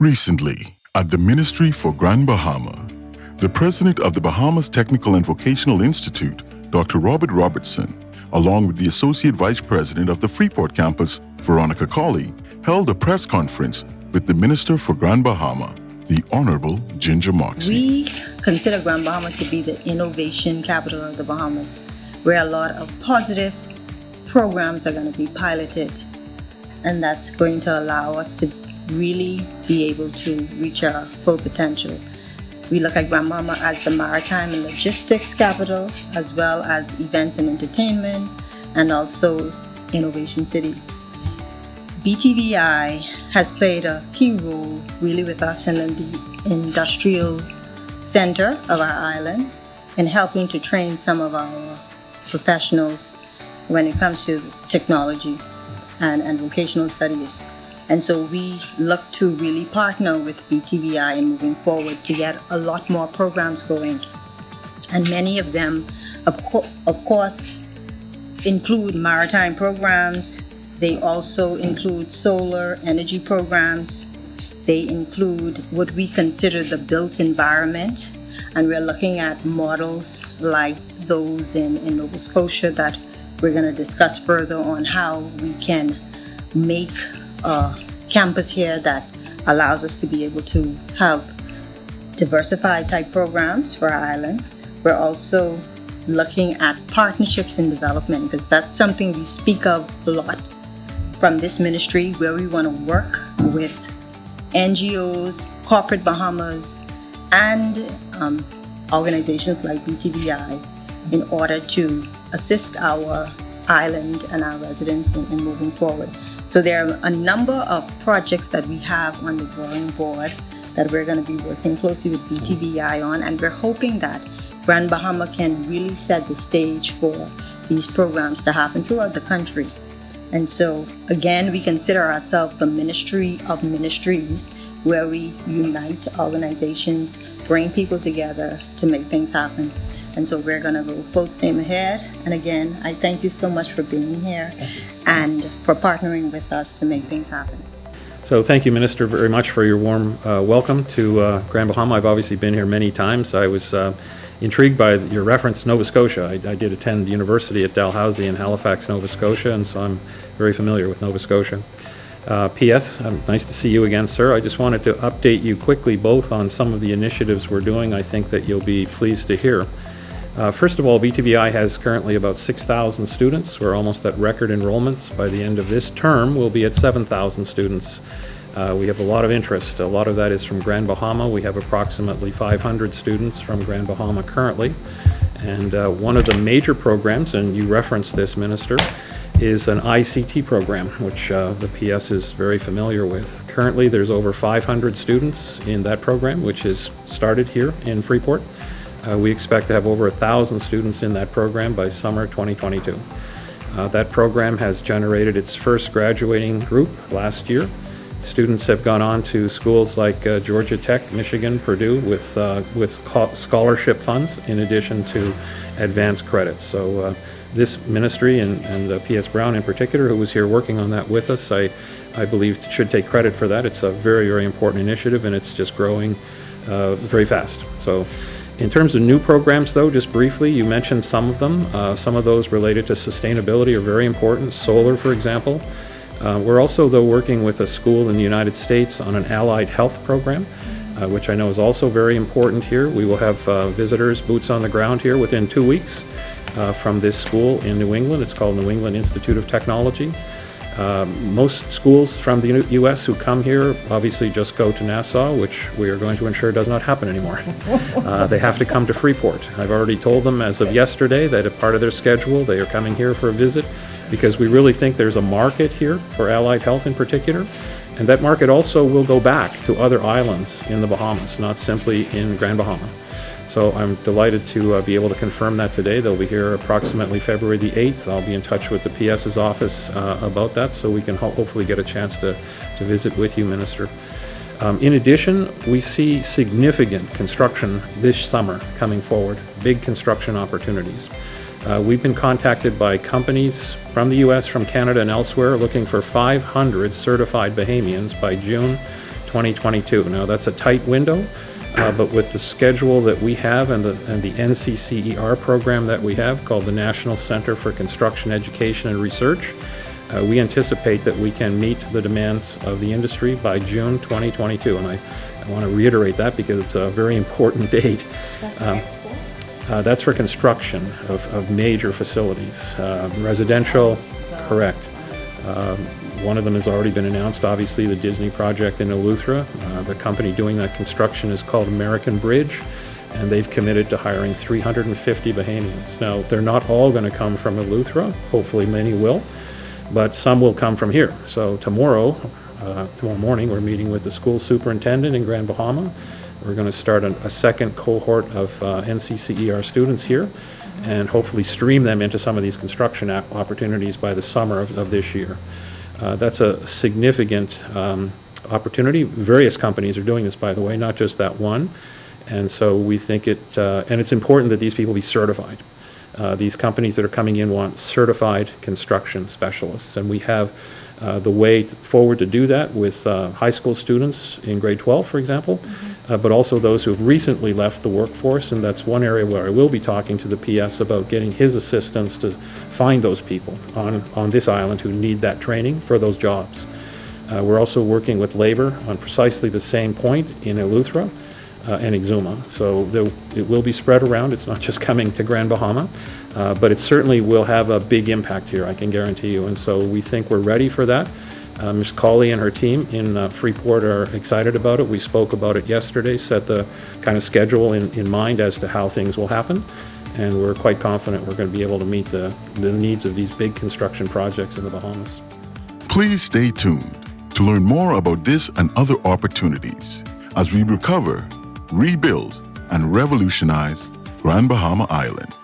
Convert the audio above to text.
Recently, at the Ministry for Grand Bahama, the president of the Bahamas Technical and Vocational Institute, Dr. Robertson, along with the associate vice president of the Freeport Campus, Veronica Collie, held a press conference with the Minister for Grand Bahama, the Honorable Ginger Moxey. We consider Grand Bahama to be the innovation capital of the Bahamas, where a lot of positive programs are going to be piloted, and that's going to allow us to really be able to reach our full potential. We look at Grand Bahama as the maritime and logistics capital, as well as events and entertainment, and also innovation city. BTVI has played a key role really with us in the industrial center of our island in helping to train some of our professionals when it comes to technology and vocational studies. And so we look to really partner with BTVI in moving forward to get a lot more programs going. And many of them, of course, include maritime programs. They also include solar energy programs. They include what we consider the built environment. And we're looking at models like those in Nova Scotia that we're going to discuss further on how we can make a campus here that allows us to be able to have diversified type programs for our island. We're also looking at partnerships and development, because that's something we speak of a lot from this ministry, where we want to work with NGOs, corporate Bahamas, and organizations like BTVI in order to assist our island and our residents in moving forward. So there are a number of projects that we have on the drawing board that we're going to be working closely with BTVI on, and we're hoping that Grand Bahama can really set the stage for these programs to happen throughout the country. And so, again, we consider ourselves the ministry of ministries, where we unite organizations, bring people together to make things happen. And so we're going to go full steam ahead. And again, I thank you so much for being here and for partnering with us to make things happen. So thank you, Minister, very much for your warm welcome to Grand Bahama. I've obviously been here many times. I was intrigued by your reference to Nova Scotia. I did attend university at Dalhousie in Halifax, Nova Scotia, and so I'm very familiar with Nova Scotia. P.S. Nice to see you again, sir. I just wanted to update you quickly both on some of the initiatives we're doing. I think that you'll be pleased to hear. First of all, BTVI has currently about 6,000 students. We're almost at record enrollments. By the end of this term, we'll be at 7,000 students. We have a lot of interest. A lot of that is from Grand Bahama. We have approximately 500 students from Grand Bahama currently. And one of the major programs, and you referenced this, Minister, is an ICT program, which the PS is very familiar with. Currently, there's over 500 students in that program, which is started here in Freeport. We expect to have over 1,000 students in that program by summer 2022. That program has generated its first graduating group last year. Students have gone on to schools like Georgia Tech, Michigan, Purdue with scholarship funds in addition to advanced credits. So this ministry and P.S. Brown in particular, who was here working on that with us, I believe should take credit for that. It's a very, very important initiative, and it's just growing very fast. So in terms of new programs, though, just briefly, you mentioned some of them. Some of those related to sustainability are very important. Solar, for example. We're also, though, working with a school in the United States on an allied health program, which I know is also very important here. We will have visitors, boots on the ground here within 2 weeks from this school in New England. It's called New England Institute of Technology. Most schools from the U.S. who come here obviously just go to Nassau, which we are going to ensure does not happen anymore. They have to come to Freeport. I've already told them as of yesterday that a part of their schedule, they are coming here for a visit, because we really think there's a market here for allied health in particular. And that market also will go back to other islands in the Bahamas, not simply in Grand Bahama. So I'm delighted to be able to confirm that today. They'll be here approximately February the 8th. I'll be in touch with the PS's office about that, so we can hopefully get a chance to visit with you, Minister. In addition, we see significant construction this summer coming forward, big construction opportunities. We've been contacted by companies from the U.S., from Canada, and elsewhere looking for 500 certified Bahamians by June 2022. Now, that's a tight window, but with the schedule that we have and the NCCER program that we have called the National Center for Construction Education and Research, we anticipate that we can meet the demands of the industry by June 2022. And I want to reiterate that because it's a very important date. Is that for export? That's for construction of major facilities, residential, correct. One of them has already been announced, obviously, the Disney project in Eleuthera. The company doing that construction is called American Bridge, and they've committed to hiring 350 Bahamians. Now, they're not all going to come from Eleuthera. Hopefully many will, but some will come from here. So tomorrow morning, we're meeting with the school superintendent in Grand Bahama. We're going to start a second cohort of NCCER students here and hopefully stream them into some of these construction opportunities by the summer of this year. That's a significant opportunity. Various companies are doing this, by the way, not just that one. And so we think and it's important that these people be certified. These companies that are coming in want certified construction specialists, and we have the way forward to do that with high school students in grade 12, for example, but also those who have recently left the workforce, and that's one area where I will be talking to the PS about getting his assistance to find those people on this island who need that training for those jobs. We're also working with labor on precisely the same point in Eleuthera and Exuma. So it will be spread around. It's not just coming to Grand Bahama, but it certainly will have a big impact here, I can guarantee you. And so we think we're ready for that. Ms. Collie and her team in Freeport are excited about it. We spoke about it yesterday, set the kind of schedule in mind as to how things will happen. And we're quite confident we're going to be able to meet the needs of these big construction projects in the Bahamas. Please stay tuned to learn more about this and other opportunities as we recover, rebuild, and revolutionize Grand Bahama Island.